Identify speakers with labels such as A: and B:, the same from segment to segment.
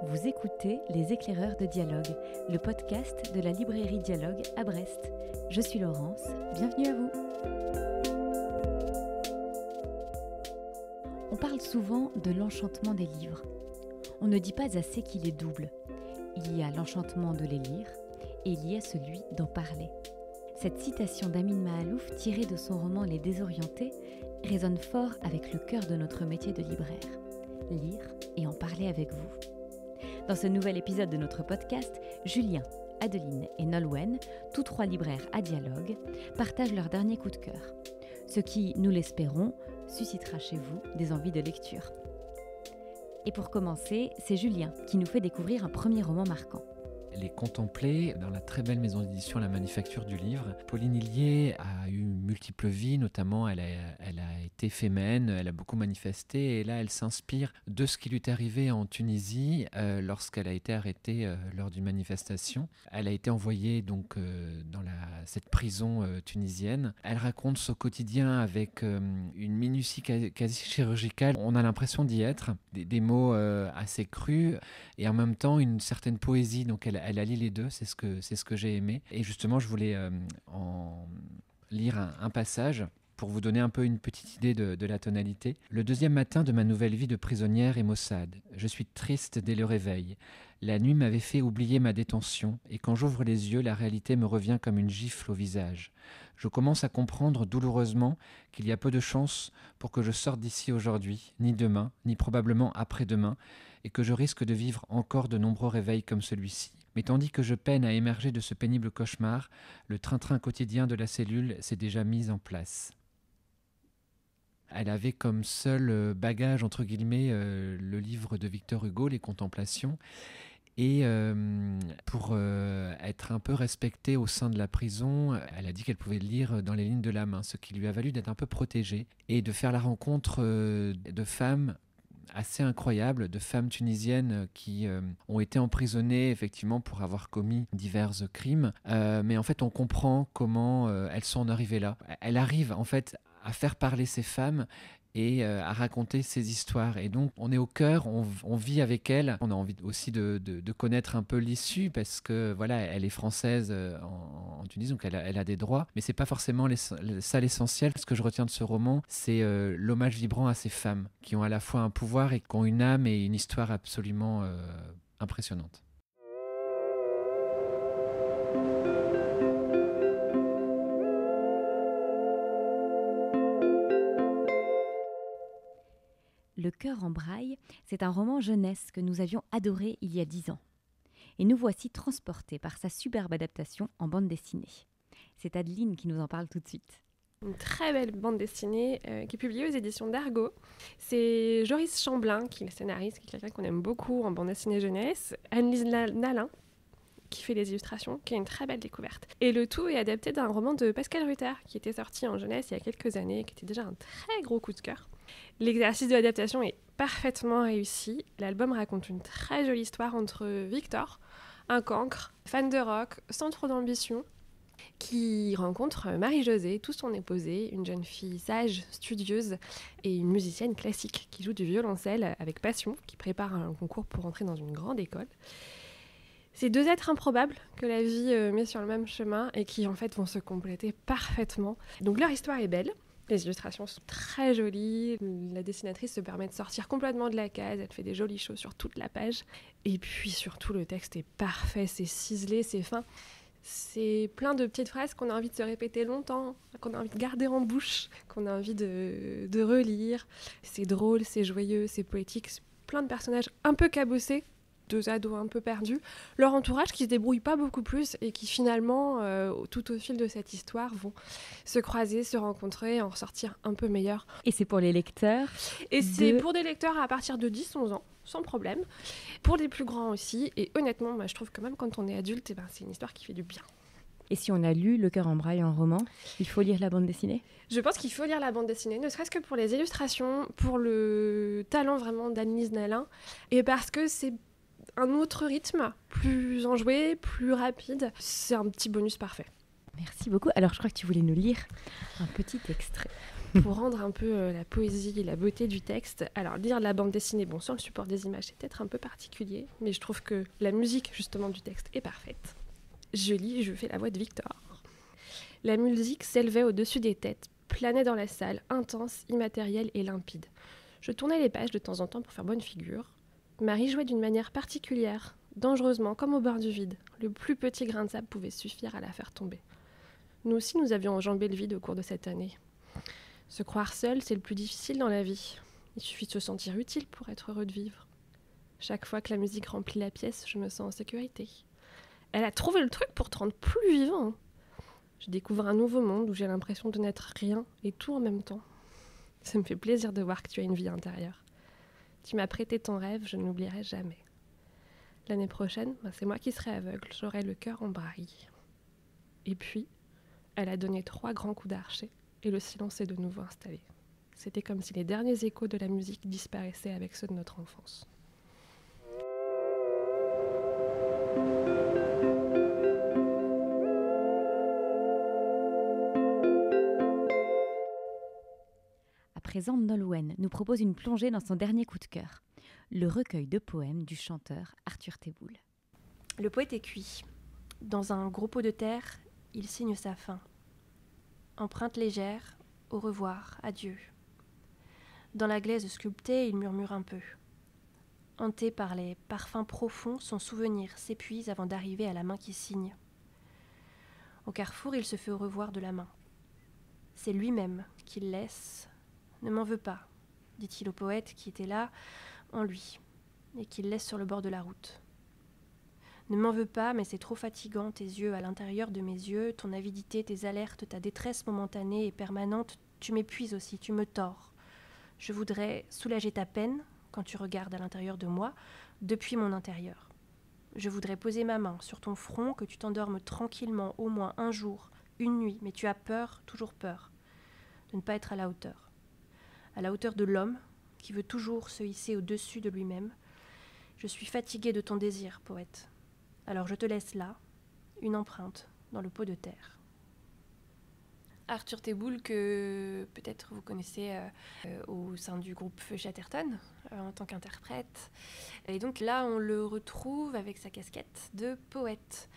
A: Vous écoutez Les Éclaireurs de Dialogue, le podcast de la librairie Dialogue à Brest. Je suis Laurence, bienvenue à vous. On parle souvent de l'enchantement des livres. On ne dit pas assez qu'il est double. Il y a l'enchantement de les lire et il y a celui d'en parler. Cette citation d'Amin Maalouf tirée de son roman Les Désorientés résonne fort avec le cœur de notre métier de libraire. Lire et en parler avec vous. Dans ce nouvel épisode de notre podcast, Julien, Adeline et Nolwenn, tous trois libraires à Dialogue, partagent leur dernier coup de cœur. Ce qui, nous l'espérons, suscitera chez vous des envies de lecture. Et pour commencer, c'est Julien qui nous fait découvrir un premier roman marquant.
B: Les Contemplés, dans la très belle maison d'édition La Manufacture du Livre. Pauline Hillier a eu multiples vies, notamment elle a été fémène, elle a beaucoup manifesté et là elle s'inspire de ce qui lui est arrivé en Tunisie lorsqu'elle a été arrêtée lors d'une manifestation. Elle a été envoyée donc dans cette prison tunisienne. Elle raconte son quotidien avec une minutie quasi chirurgicale. On a l'impression d'y être, des mots assez crus et en même temps une certaine poésie. Donc elle allie les deux, c'est ce que j'ai aimé. Et justement, je voulais en lire un passage pour vous donner un peu une petite idée de la tonalité. Le deuxième matin de ma nouvelle vie de prisonnière est maussade. Je suis triste dès le réveil. La nuit m'avait fait oublier ma détention, et quand j'ouvre les yeux, la réalité me revient comme une gifle au visage. Je commence à comprendre douloureusement qu'il y a peu de chance pour que je sorte d'ici aujourd'hui, ni demain, ni probablement après-demain, et que je risque de vivre encore de nombreux réveils comme celui-ci. Mais tandis que je peine à émerger de ce pénible cauchemar, le train-train quotidien de la cellule s'est déjà mis en place. Elle avait comme seul bagage, entre guillemets, le livre de Victor Hugo, Les Contemplations. Et pour être un peu respectée au sein de la prison, elle a dit qu'elle pouvait le lire dans les lignes de la main, ce qui lui a valu d'être un peu protégée et de faire la rencontre de femmes assez incroyables, de femmes tunisiennes qui ont été emprisonnées effectivement pour avoir commis divers crimes. Mais en fait, on comprend comment elles sont en arrivées là. Elle arrive en fait à faire parler ces femmes et à raconter ces histoires. Et donc, on est au cœur, on vit avec elle. On a envie aussi de connaître un peu l'issue parce que, voilà, elle est française en Tunisie, donc elle a des droits. Mais c'est pas forcément ça l'essentiel. Ce que je retiens de ce roman, c'est l'hommage vibrant à ces femmes qui ont à la fois un pouvoir et qui ont une âme et une histoire absolument impressionnante.
A: Le cœur en braille, c'est un roman jeunesse que nous avions adoré il y a 10 ans. Et nous voici transportés par sa superbe adaptation en bande dessinée. C'est Adeline qui nous en parle tout de suite.
C: Une très belle bande dessinée qui est publiée aux éditions d'Argo. C'est Joris Chamblin qui est le scénariste, qui est quelqu'un qu'on aime beaucoup en bande dessinée jeunesse. Anne-Lise Nalin qui fait les illustrations, qui est une très belle découverte. Et le tout est adapté d'un roman de Pascal Rutter qui était sorti en jeunesse il y a quelques années et qui était déjà un très gros coup de cœur. L'exercice de l'adaptation est parfaitement réussi. L'album raconte une très jolie histoire entre Victor, un cancre, fan de rock, sans trop d'ambition, qui rencontre Marie-Josée, tout son épousé, une jeune fille sage, studieuse et une musicienne classique qui joue du violoncelle avec passion, qui prépare un concours pour entrer dans une grande école. C'est deux êtres improbables que la vie met sur le même chemin et qui en fait vont se compléter parfaitement. Donc leur histoire est belle. Les illustrations sont très jolies, la dessinatrice se permet de sortir complètement de la case, elle fait des jolies choses sur toute la page. Et puis surtout, le texte est parfait, c'est ciselé, c'est fin. C'est plein de petites phrases qu'on a envie de se répéter longtemps, qu'on a envie de garder en bouche, qu'on a envie de relire. C'est drôle, c'est joyeux, c'est poétique, c'est plein de personnages un peu cabossés, deux ados un peu perdus, leur entourage qui se débrouille pas beaucoup plus et qui finalement, tout au fil de cette histoire, vont se croiser, se rencontrer et en ressortir un peu meilleurs.
A: Et c'est pour les lecteurs
C: C'est pour des lecteurs à partir de 10-11 ans, sans problème. Pour les plus grands aussi. Et honnêtement, moi, je trouve que même quand on est adulte, c'est une histoire qui fait du bien.
A: Et si on a lu Le cœur en braille en roman, il faut lire la bande dessinée ?
C: Je pense qu'il faut lire la bande dessinée, ne serait-ce que pour les illustrations, pour le talent vraiment d'Anne-Lise Nalin, et parce que c'est un autre rythme, plus enjoué, plus rapide. C'est un petit bonus parfait.
A: Merci beaucoup. Alors, je crois que tu voulais nous lire un petit extrait.
C: Pour rendre un peu la poésie et la beauté du texte. Alors, lire la bande dessinée, bon, sur le support des images, c'est peut-être un peu particulier, mais je trouve que la musique, justement, du texte est parfaite. Je lis et je fais la voix de Victor. La musique s'élevait au-dessus des têtes, planait dans la salle, intense, immatérielle et limpide. Je tournais les pages de temps en temps pour faire bonne figure. Marie jouait d'une manière particulière, dangereusement, comme au bord du vide. Le plus petit grain de sable pouvait suffire à la faire tomber. Nous aussi, nous avions enjambé le vide au cours de cette année. Se croire seul, c'est le plus difficile dans la vie. Il suffit de se sentir utile pour être heureux de vivre. Chaque fois que la musique remplit la pièce, je me sens en sécurité. Elle a trouvé le truc pour te rendre plus vivant. Je découvre un nouveau monde où j'ai l'impression de n'être rien et tout en même temps. Ça me fait plaisir de voir que tu as une vie intérieure. Tu m'as prêté ton rêve, je ne l'oublierai jamais. L'année prochaine, c'est moi qui serai aveugle, j'aurai le cœur en braille. Et puis, elle a donné 3 grands coups d'archet et le silence est de nouveau installé. C'était comme si les derniers échos de la musique disparaissaient avec ceux de notre enfance.
A: À présent, Nolwenn nous propose une plongée dans son dernier coup de cœur, le recueil de poèmes du chanteur Arthur Théboul.
D: Le poète est cuit. Dans un gros pot de terre, il signe sa fin. Empreinte légère, au revoir, adieu. Dans la glaise sculptée, il murmure un peu. Hanté par les parfums profonds, son souvenir s'épuise avant d'arriver à la main qui signe. Au carrefour, il se fait au revoir de la main. C'est lui-même qu'il laisse. Ne m'en veux pas, dit-il au poète qui était là, en lui, et qu'il laisse sur le bord de la route. Ne m'en veux pas, mais c'est trop fatigant, tes yeux à l'intérieur de mes yeux, ton avidité, tes alertes, ta détresse momentanée et permanente, tu m'épuises aussi, tu me tords. Je voudrais soulager ta peine, quand tu regardes à l'intérieur de moi, depuis mon intérieur. Je voudrais poser ma main sur ton front, que tu t'endormes tranquillement au moins un jour, une nuit, mais tu as peur, toujours peur, de ne pas être à la hauteur de l'homme qui veut toujours se hisser au-dessus de lui-même. Je suis fatiguée de ton désir, poète. Alors je te laisse là, une empreinte dans le pot de terre. Arthur Théboul, que peut-être vous connaissez au sein du groupe Chatterton en tant qu'interprète. Et donc là, on le retrouve avec sa casquette de poète.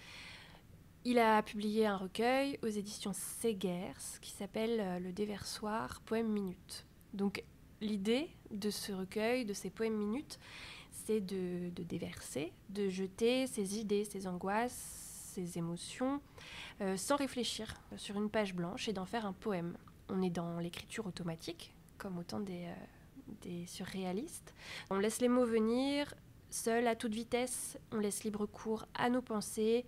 D: Il a publié un recueil aux éditions Segers qui s'appelle Le Déversoir, poème minute. Donc l'idée de ce recueil, de ces poèmes minutes, c'est de déverser, de jeter ses idées, ses angoisses, ses émotions, sans réfléchir, sur une page blanche et d'en faire un poème. On est dans l'écriture automatique, comme autant des surréalistes. On laisse les mots venir, seuls, à toute vitesse, on laisse libre cours à nos pensées.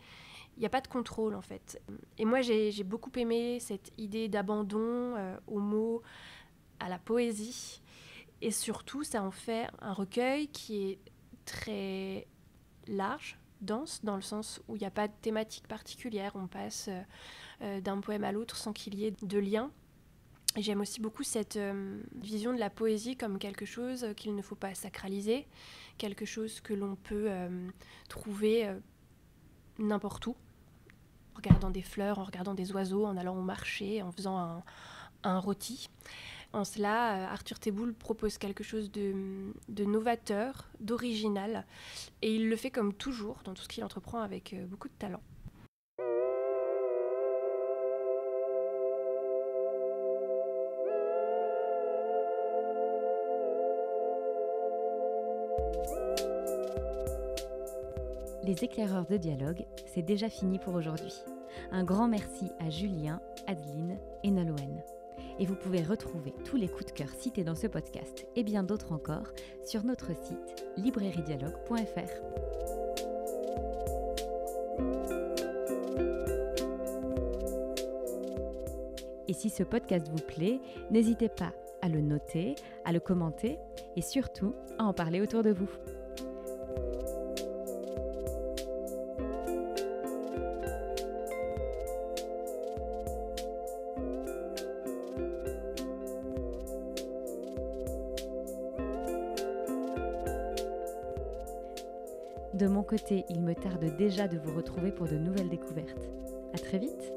D: Il n'y a pas de contrôle, en fait. Et moi, j'ai beaucoup aimé cette idée d'abandon aux mots, à la poésie. Et surtout, ça en fait un recueil qui est très large, dense, dans le sens où il n'y a pas de thématique particulière. On passe d'un poème à l'autre sans qu'il y ait de lien. Et j'aime aussi beaucoup cette vision de la poésie comme quelque chose qu'il ne faut pas sacraliser, quelque chose que l'on peut trouver n'importe où, en regardant des fleurs, en regardant des oiseaux, en allant au marché, en faisant un rôti. En cela, Arthur Théboul propose quelque chose de novateur, d'original, et il le fait comme toujours dans tout ce qu'il entreprend avec beaucoup de talent.
A: Les éclaireurs de dialogue, c'est déjà fini pour aujourd'hui. Un grand merci à Julien, Adeline et Nolwenn. Et vous pouvez retrouver tous les coups de cœur cités dans ce podcast et bien d'autres encore sur notre site librairiedialogue.fr. Et si ce podcast vous plaît, n'hésitez pas à le noter, à le commenter et surtout à en parler autour de vous. De mon côté, il me tarde déjà de vous retrouver pour de nouvelles découvertes. À très vite!